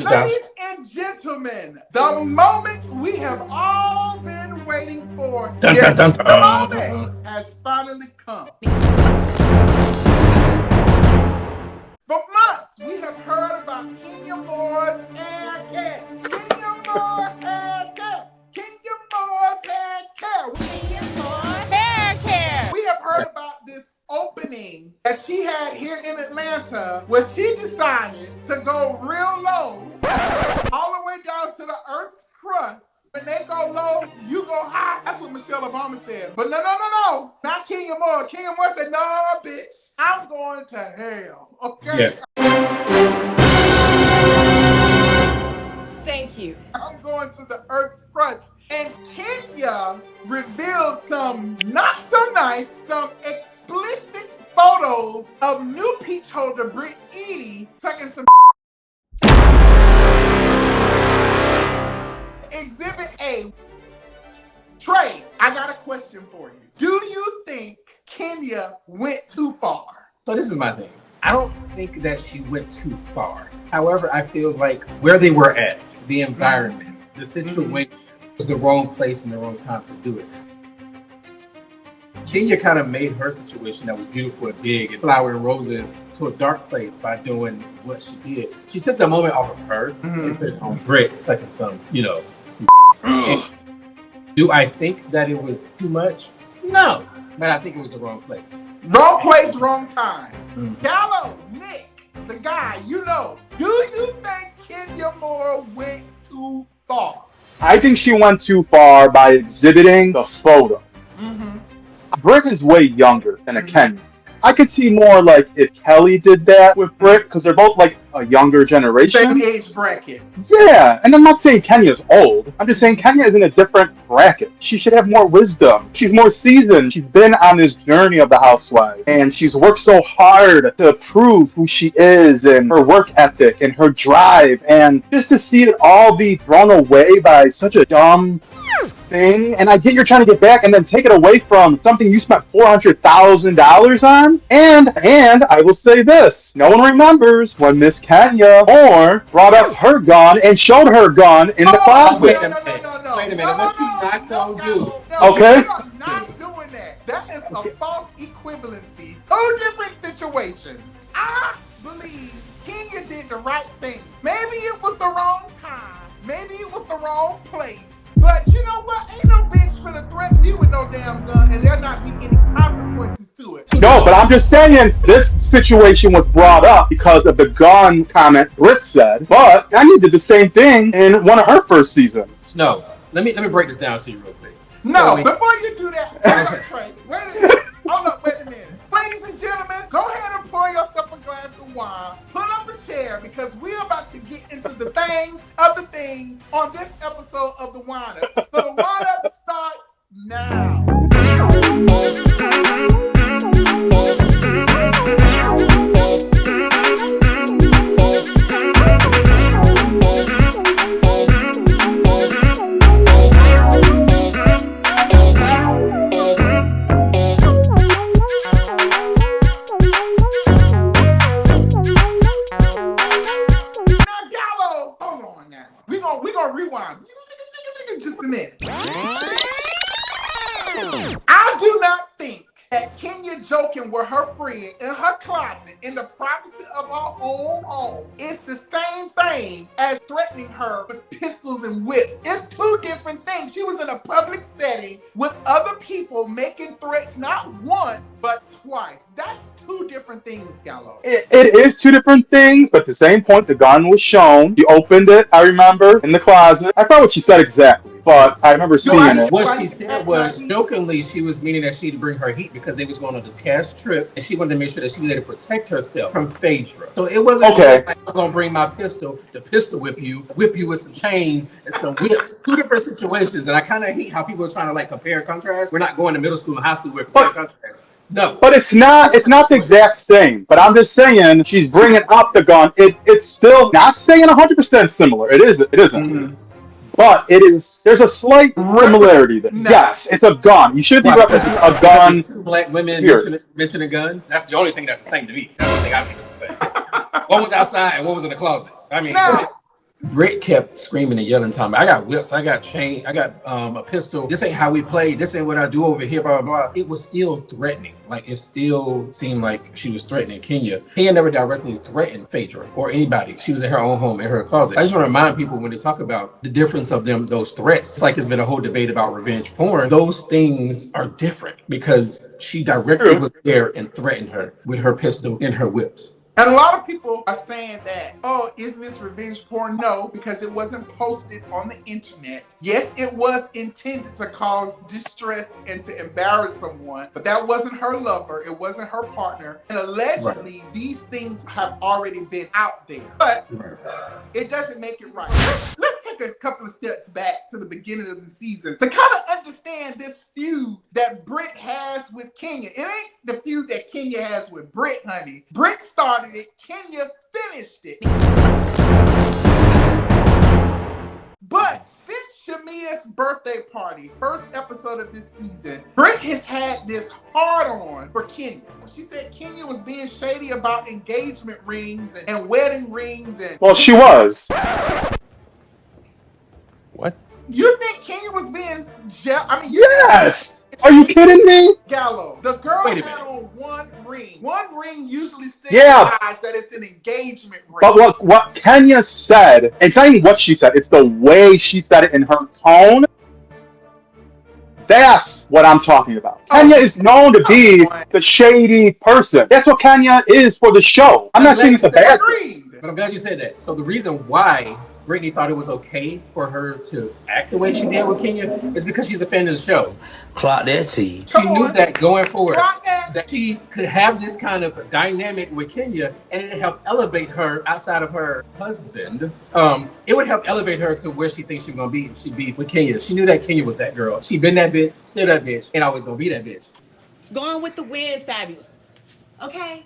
Ladies and gentlemen, the moment we have all been waiting for. Dun, yes, dun, dun, dun. the moment has finally come. For months, we have heard about Kenya Moore's hair care. Kenya Moore's hair care. Kenya Moore's hair care. Kenya Moore's hair care. We have heard about this opening that she had here in Atlanta where she decided to go real low, all the way down to the earth's crust. When they go low, you go high. That's what Michelle Obama said. But no. Not Kenya Moore. Kenya Moore said, no, bitch. I'm going to hell. Okay? Yes. Thank you. I'm going to the earth's crust. And Kenya revealed some not so nice, some explicit photos of new peach holder BRIT EADY tucking some Exhibit A. Trei, I got a question for you. Do you think Kenya went too far? So this is my thing. I don't think that she went too far. However, I feel like where they were at, the environment, the situation was the wrong place and the wrong time to do it. Kenya kind of made her situation that was beautiful and big and flower and roses to a dark place by doing what she did. She took the moment off of her and put it on BRIT, sucking some, do I think that it was too much? No, but I think it was the wrong place. Wrong place, wrong time. Gallo, Nick, the guy, do you think Kenya Moore went too far? I think she went too far by exhibiting the photo. BRIT is way younger than a Kenya. I could see more like if Kelli did that with BRIT, because they're both like a younger generation. Same age bracket. Yeah, and I'm not saying Kenya's old. I'm just saying Kenya is in a different bracket. She should have more wisdom. She's more seasoned. She's been on this journey of the Housewives, and she's worked so hard to prove who she is and her work ethic and her drive, and just to see it all be thrown away by such a dumb thing. And I get you're trying to get back and then take it away from something you spent $400,000 on. And I will say this, no one remembers when Miss Kenya Moore brought up her gun and showed her gun in the closet. Wait a minute. What you not gonna do? Okay. I'm not doing that. That is a false equivalency. Two different situations. I believe Kenya did the right thing. Maybe it was the wrong time. Maybe it was the wrong place. But you know what? Ain't no bitch finna threaten you with no damn gun and there not be any consequences to it. No, but I'm just saying this situation was brought up because of the gun comment BRIT said. But Kenya did the same thing in one of her first seasons. No, let me break this down to you real quick. No, before you do that, hold up, wait a minute. Ladies and gentlemen, go ahead and pour yourself a glass of wine. Pull up a chair because we're about to get into the things of the things on this episode of The Wine Up. So The Wine Up starts now. We're gonna rewind just a minute. I do not think that Kenya joking with her friend in her closet in the privacy of her own home is the same thing as threatening her with pistols and whips. It's two different things. She was in a public setting with other people making threats not once, but twice. That's two different things, Gallo. It is two different things, but at the same point, the gun was shown. She opened it, I remember, in the closet. I forgot what she said exactly, but I remember seeing it. What she said was, jokingly, she was meaning that she'd bring her heat because they was going on the cash trip, and she wanted to make sure that she was able to protect herself from Phaedra. So it wasn't like I'm gonna bring my pistol, the pistol whip you with some chains and some whips. Two different situations, and I kind of hate how people are trying to like compare and contrast. We're not going to middle school and high school where compare and contrast. No. But it's not the exact same. But I'm just saying she's bringing up the gun. It's still not saying 100% similar. It isn't. Mm-hmm. But it is. There's a slight similarity there. No. Yes, it's a gun. You should be referencing a gun. Two black women mentioning guns. That's the only thing that's the same to me. That's the thing I think is the same. One was outside and one was in the closet. I mean, now, Britt kept screaming and yelling, Tommy, I got whips, I got chain, I got a pistol. This ain't how we play. This ain't what I do over here, blah, blah, blah. It was still threatening. Like, it still seemed like she was threatening Kenya. Kenya never directly threatened Phaedra or anybody. She was in her own home, in her closet. I just want to remind people when they talk about the difference of them, those threats, it's like it's been a whole debate about revenge porn. Those things are different because she directly was there and threatened her with her pistol and her whips. And a lot of people are saying that, oh, isn't this revenge porn? No, because it wasn't posted on the internet. Yes, it was intended to cause distress and to embarrass someone, but that wasn't her lover. It wasn't her partner. And allegedly, these things have already been out there. But it doesn't make it right. Let's take a couple of steps back to the beginning of the season to kind of understand this feud that Britt has with Kenya. It ain't the feud that Kenya has with Britt, honey. Britt started it, Kenya finished it. But since Shamea's birthday party, first episode of this season, Britt has had this hard-on for Kenya. She said Kenya was being shady about engagement rings and wedding rings. And well, she was. What? You think Kenya was being yes! Are you kidding me? Gallo, the girl had on one ring. One ring usually Yeah. signifies that it's an engagement ring. But what Kenya said, and tell me what she said, it's the way she said it in her tone. That's what I'm talking about. Kenya is known to be the shady person. That's what Kenya is for the show. I'm not saying it's a bad thing. But I'm glad you said that. So the reason why Brittany thought it was okay for her to act the way she did with Kenya is because she's a fan of the show. Clock that tea. She knew that going forward, that she could have this kind of dynamic with Kenya, and it helped elevate her outside of her husband. It would help elevate her to where she thinks she's gonna be if she be with Kenya. She knew that Kenya was that girl. She been that bitch, still that bitch, and always gonna be that bitch. Going with the wind, fabulous. Okay.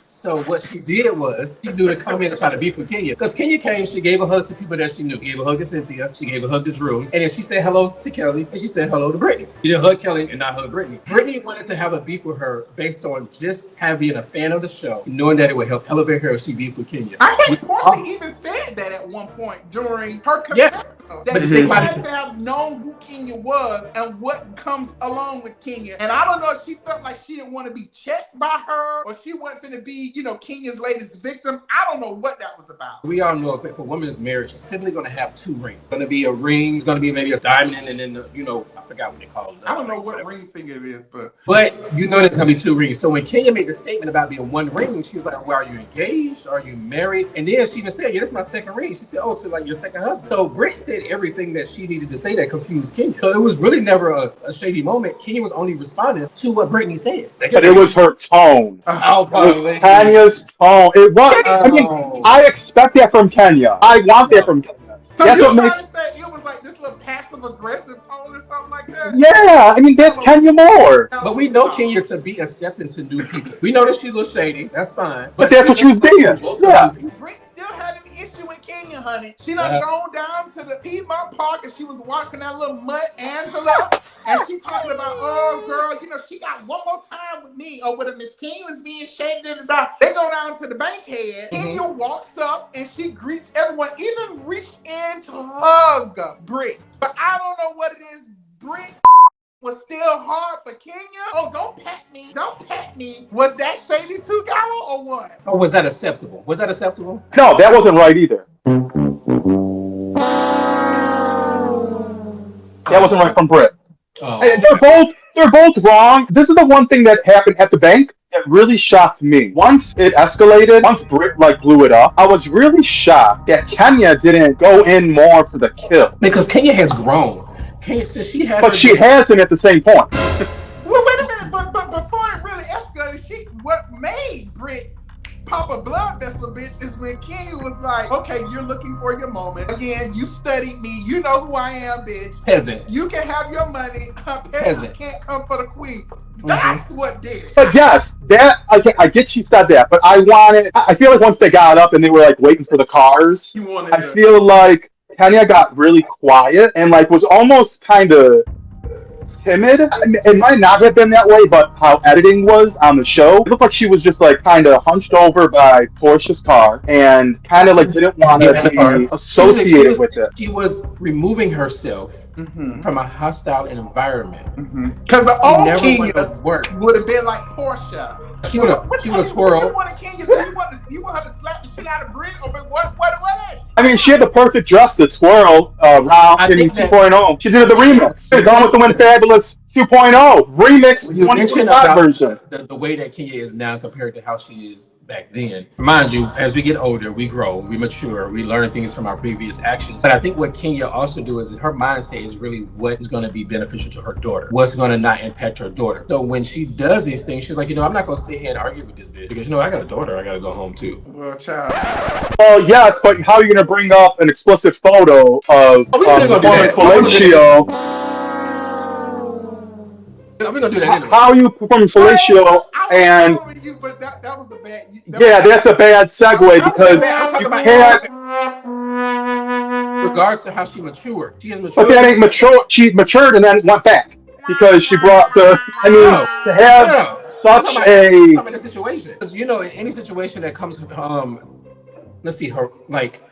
So what she did was she knew to come in and try to beef with Kenya. Because Kenya came, she gave a hug to people that she knew. Gave a hug to Cynthia, she gave a hug to Drew, and then she said hello to Kelli, and she said hello to Brittany. She didn't hug Kelli and not hug Brittany. Brittany wanted to have a beef with her based on just being a fan of the show, knowing that it would help elevate her if she beefed with Kenya. I think Porsha even said that at one point during her confessional. That she had to have known who Kenya was and what comes along with Kenya. And I don't know if she felt like she didn't want to be checked by her or she wasn't going to be, Kenya's latest victim. I don't know what that was about. We all know if a woman is married, she's typically going to have two rings. It's going to be a ring, it's going to be maybe a diamond, and then, I forgot what they call it. I don't know what ring finger it is, but there's going to be two rings. So when Kenya made the statement about being one ring, she was like, well, are you engaged? Are you married? And then she even said, yeah, this is my second ring. She said, oh, to like your second husband. So Britt said everything that she needed to say that confused Kenya. So it was really never a shady moment. Kenya was only responding to what Brittany said. But it was her tone. Oh, it was Kenya's tone. It was. I mean, I expect that from Kenya. I want that from Kenya. So that's you're what trying makes. to say it was like this little passive-aggressive tone or something like that? Yeah, I mean that's Kenya more. But we know Kenya to be accepting to new people. We know that she looks shady. That's fine. But that's what she was being. Yeah. Britt still had an issue with Kenya, honey. She done gone down to the Pittman Park and she was walking that little mutt Angela, and she talking about, oh girl, she got one more time with me, or with a Miss Kenya was being shady in the dark. They go down to the bankhead. Kenya walks up and she greets everyone, even reached in to hug Britt. But I don't know what it is. Britt was still hard for Kenya. Oh, don't pat me. Don't pat me. Was that shady too, Gallo, or what? Or was that acceptable? Was that acceptable? No, that wasn't right either. That wasn't right from Britt. Oh. They're both wrong. This is the one thing that happened at the bank that really shocked me. Once it escalated, once Britt blew it up, I was really shocked that Kenya didn't go in more for the kill. Because Kenya has grown. But she hasn't at the same point. Well, wait a minute, but before it really escalated, what made Britt pop a blood vessel, bitch, is when Kenya was like, okay, you're looking for your moment. Again, you studied me. You know who I am, bitch. Peasant. You can have your money. Peasants can't come for the queen. That's what did it. But yes, I get she said that, but I feel like once they got up and they were waiting for the cars, feel like Kenya got really quiet and was almost kind of timid. It might not have been that way, but how editing was on the show, it looked like she was just like kind of hunched over by Porsha's car and kind of like didn't want to be associated with it. She was removing herself from a hostile environment. Because the old Kenya would have been like Porsha. She would have twirled. What you want Kenya to do? You want her to slap the shit out of Brit? Or what is? I mean, she had the perfect dress to twirl around in 2.0. She did the remix. Going with the Win Fabulous 2.0 remix 2025 version. The way that Kenya is now compared to how she is back then. Mind you, as we get older, we grow, we mature, we learn things from our previous actions. But I think what Kenya also do is her mindset is really what is going to be beneficial to her daughter, what's going to not impact her daughter. So when she does these things, she's like, I'm not going to sit here and argue with this bitch because I got a daughter, I got to go home too. Well, child. Well, yes, but how are you going to bring up an explicit photo of fellatio? We're gonna do that anyway. How are you performing fellatio and but that was a bad. That's a bad segue because you can't. Regards to how she matured, she has matured. But that ain't mature. She matured and then went back because she brought the. I mean, to have such a. I'm in a situation because in any situation that comes, let's see her like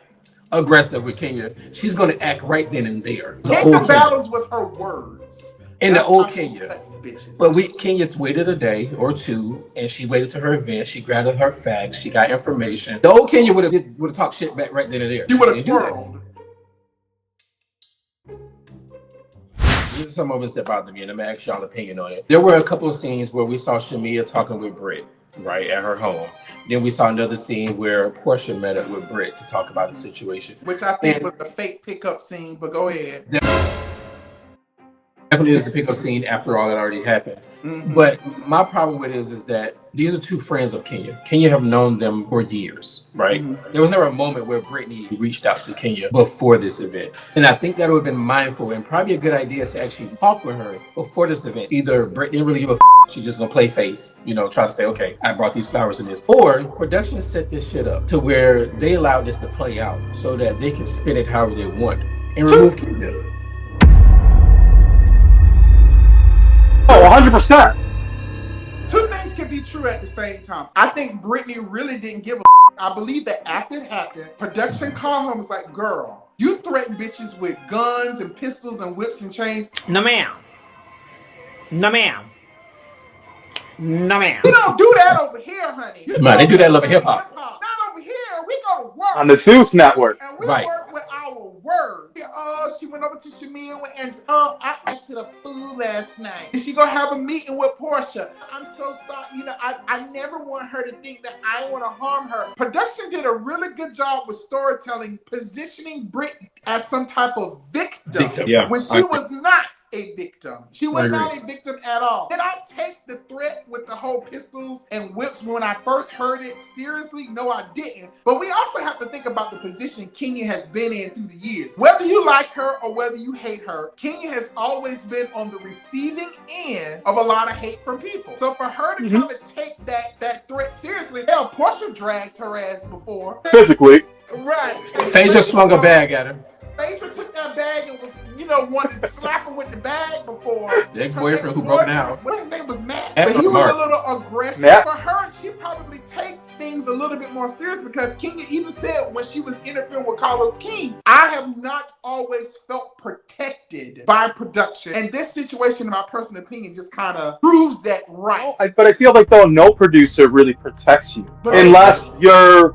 aggressive with Kenya, she's gonna act right then and there. Kenya battles with her words. In the old Kenya, but Kenya waited a day or two, and she waited to her event. She gathered her facts. She got information. The old Kenya would have talked shit back right then and there. She would have twirled. These are some moments that bothered me, and I'm gonna ask y'all an opinion on it. There were a couple of scenes where we saw Shamea talking with BRIT, right, at her home. Then we saw another scene where Porsha met up with BRIT to talk about the situation, which I think was the fake pickup scene. But go ahead. Definitely is the pickup scene after all that already happened. But my problem with it is that these are two friends of Kenya. Kenya have known them for years, right? There was never a moment where Brittany reached out to Kenya before this event. And I think that would have been mindful and probably a good idea to actually talk with her before this event. Either Brittany didn't really give a she's just gonna play face, try to say, okay, I brought these flowers in this. Or production set this shit up to where they allowed this to play out so that they can spin it however they want and remove Kenya. Oh, 100%. Two things can be true at the same time. I think Brittany really didn't give a I believe that after it happened, production called her and was like, girl, you threaten bitches with guns and pistols and whips and chains. No, ma'am. No, ma'am. No, ma'am. We don't do that over here, honey. Man, they do that over hip-hop. Not over here. We go to work. On the Zeus Network. And we work with our word. She went over to Shamea and I acted a fool last night. Is she gonna have a meeting with Porsha? I'm so sorry. I never want her to think that I want to harm her. Production did a really good job with storytelling, positioning Brit as some type of victim when she was not a victim. She was not a victim at all. Did I take the threat with the whole pistols and whips when I first heard it seriously? No, I didn't. But we also have to think about the position Kenya has been in through the years. Whether you like her or whether you hate her, Kenya has always been on the receiving end of a lot of hate from people. So for her to kind of take that threat seriously, hell, Porsha dragged her ass before. Physically. Right. Phaedra swung a bag at her. Phaedra took that bag and was, wanted to slap her with the bag before. The ex-boyfriend who broke in the house. His name was Matt. But he was a little aggressive. For her, she probably takes things a little bit more serious because Kenya even said when she was interfering with Carlos King, I have not always felt protected by production. And this situation, in my personal opinion, just kind of proves that right. But I feel like, though, no producer really protects you. Unless you're,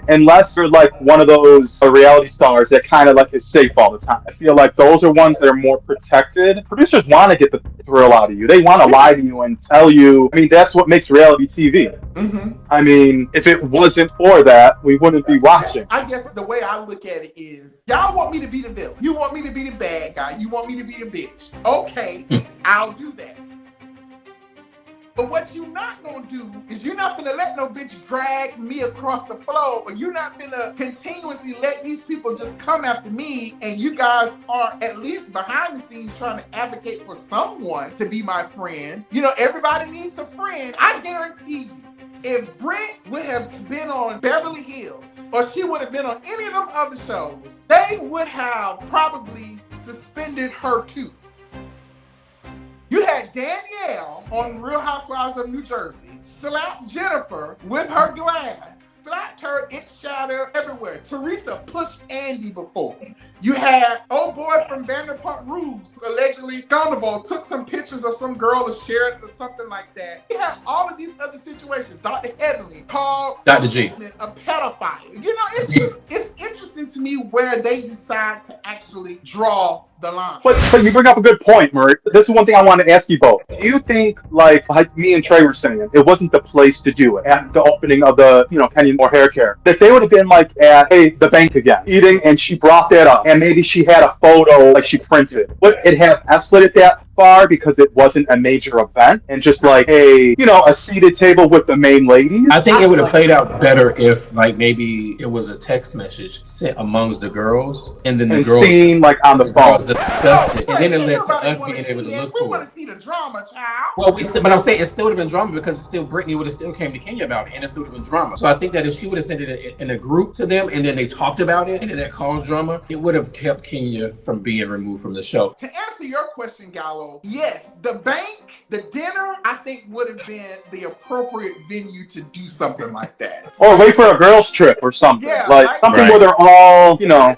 unless you're like one of those reality stars that kind of like is safe all the time. I feel like those are ones that are more protected. Producers want to get the thrill out of you. They want to lie to you and tell you. I mean, that's what makes reality TV. I mean, if it wasn't for that, we wouldn't be watching. I guess the way I look at it is, y'all want me to be the villain. You want me to be the bad guy. You want me to be the bitch. Okay, I'll do that. But what you not gonna do is you're not gonna let no bitch drag me across the floor, or you're not gonna continuously let these people just come after me, and you guys are at least behind the scenes trying to advocate for someone to be my friend. Everybody needs a friend. I guarantee you, if Brit would have been on Beverly Hills, or she would have been on any of them other shows, they would have probably suspended her too. that Danielle on Real Housewives of New Jersey slapped Jennifer with her glass. Slapped her, it shattered everywhere. Teresa pushed Andy before. You had old boy from Vanderpump Rules, allegedly Sandoval, took some pictures of some girl and shared it or something like that. You had all of these other situations. Dr. Headley called Dr. G a pedophile. You know, it's interesting to me where they decide to actually draw the line. But you bring up a good point, Maurice. This is one thing I want to ask you both. Do you think, like me and Trey were saying, it wasn't the place to do it at the opening of the, Kenny Moore hair care? That they would have been like at the bank again, eating, and she brought that up, and maybe she had a photo like she printed. Would it have escalated that far because it wasn't a major event and just like a seated table with the main ladies? I think it would have played out better if like maybe it was a text message sent amongst the girls and then the girls seen like on the phone discussed it, and then it led to us being able to look for it. We want to see the drama, child. Well, but I'm saying it still would have been drama because Brittany would have still came to Kenya about it, and it still would have been drama. So I think that if she would have sent it in a group to them, and then they talked about it, and then that caused drama, it would have kept Kenya from being removed from the show. To answer your question, Gallo, yes, the bank, the dinner, I think would have been the appropriate venue to do something like that. Or wait for a girls' trip or something. Yeah, like something where they're all, them,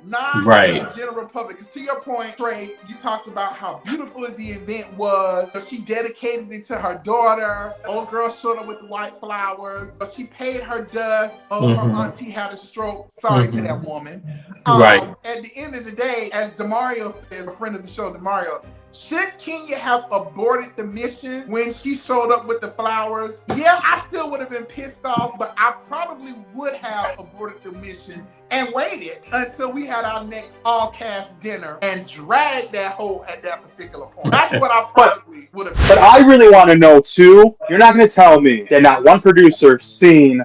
not right. the general public. Because to your point, Trey, you talked about how beautiful the event was. So she dedicated it to her daughter. Old girl showed up with the white flowers. So she paid her dust. Her auntie had a stroke. Sorry to that woman. Right. At the end of the day, as Demario says, a friend of the show, Demario, should Kenya have aborted the mission when she showed up with the flowers? Yeah, I still would have been pissed off, but I probably would have aborted the mission and waited until we had our next all-cast dinner and dragged that hoe at that particular point. That's what I probably would have done. But I really want to know, too, you're not going to tell me that not one producer seen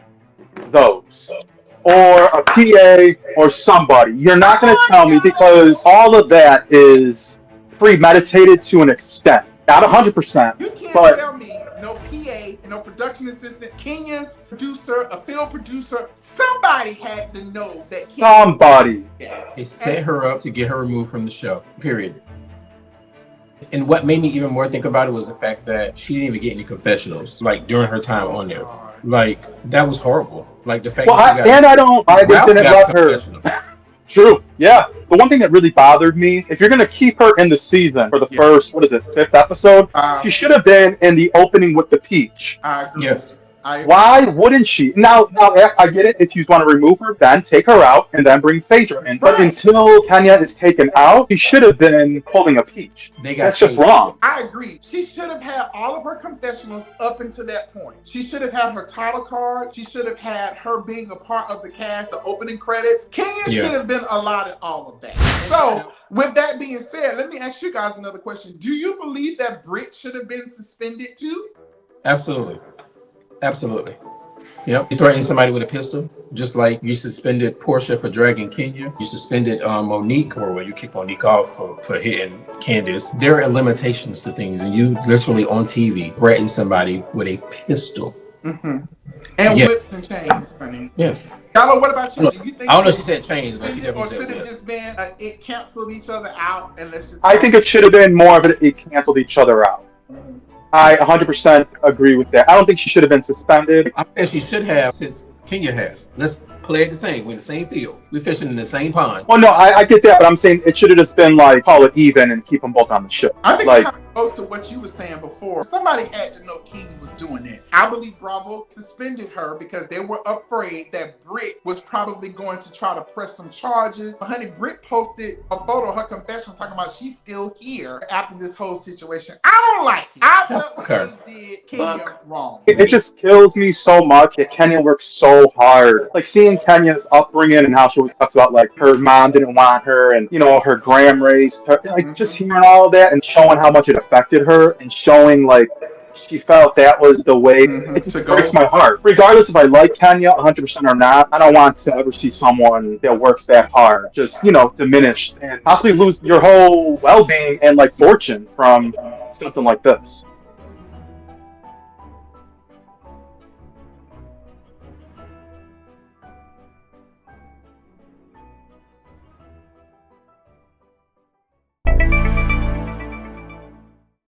those. Or a PA or somebody. You're not going to tell me because all of that is premeditated to an extent. Not 100%. You can't but tell me no PA, no production assistant, Kenya's producer, a field producer, somebody had to know that Kenya. Somebody. They set her up to get her removed from the show, period. And what made me even more think about it was the fact that she didn't even get any confessionals, like during her time on there. Like, that was horrible. Like the fact that I didn't let her. True. Yeah. The one thing that really bothered me, if you're going to keep her in the season for the first, 5th episode, she should have been in the opening with the peach. Yes. Why wouldn't she? Now, I get it. If you want to remove her, then take her out and then bring Phaedra in. But until Kenya is taken out, she should have been holding a peach. That's just wrong. I agree. She should have had all of her confessionals up until that point. She should have had her title card. She should have had her being a part of the cast, the opening credits. Kenya should have been allotted all of that. So, with that being said, let me ask you guys another question. Do you believe that BRIT should have been suspended too? Absolutely. Yep. You threaten somebody with a pistol, just like you suspended Porsha for dragging Kenya. You suspended Monique, or you kicked Monique off for hitting Candace. There are limitations to things, and you literally on TV threaten somebody with a pistol. And whips and chains, honey. Yes. Gallo, what about you? Do you think I don't know if she said chains, but she definitely said, or should it just been it canceled each other out and let's just? I think it should have been more of it canceled each other out. I 100% agree with that. I don't think she should have been suspended. I think she should have, since Kenya has. Let's play it the same. We're in the same field. We're fishing in the same pond. Well, no, I get that, but I'm saying it should have just been like, call it even and keep them both on the ship. I think like, it kind of goes to what you were saying before. Somebody had to know Kenya was doing that. I believe Bravo suspended her because they were afraid that BRIT was probably going to try to press some charges. But honey, BRIT posted a photo of her confession talking about she's still here after this whole situation. I don't like it. I felt like they did Kenya wrong. It just kills me so much that Kenya works so hard. Like seeing Kenya's upbringing and how she always talks about like her mom didn't want her and her gram raised her. Like just hearing all of that and showing how much it affected her and showing like she felt that was the way. It just breaks my heart. Regardless if I like Kenya 100% or not, I don't want to ever see someone that works that hard just diminished and possibly lose your whole well-being and like fortune from something like this.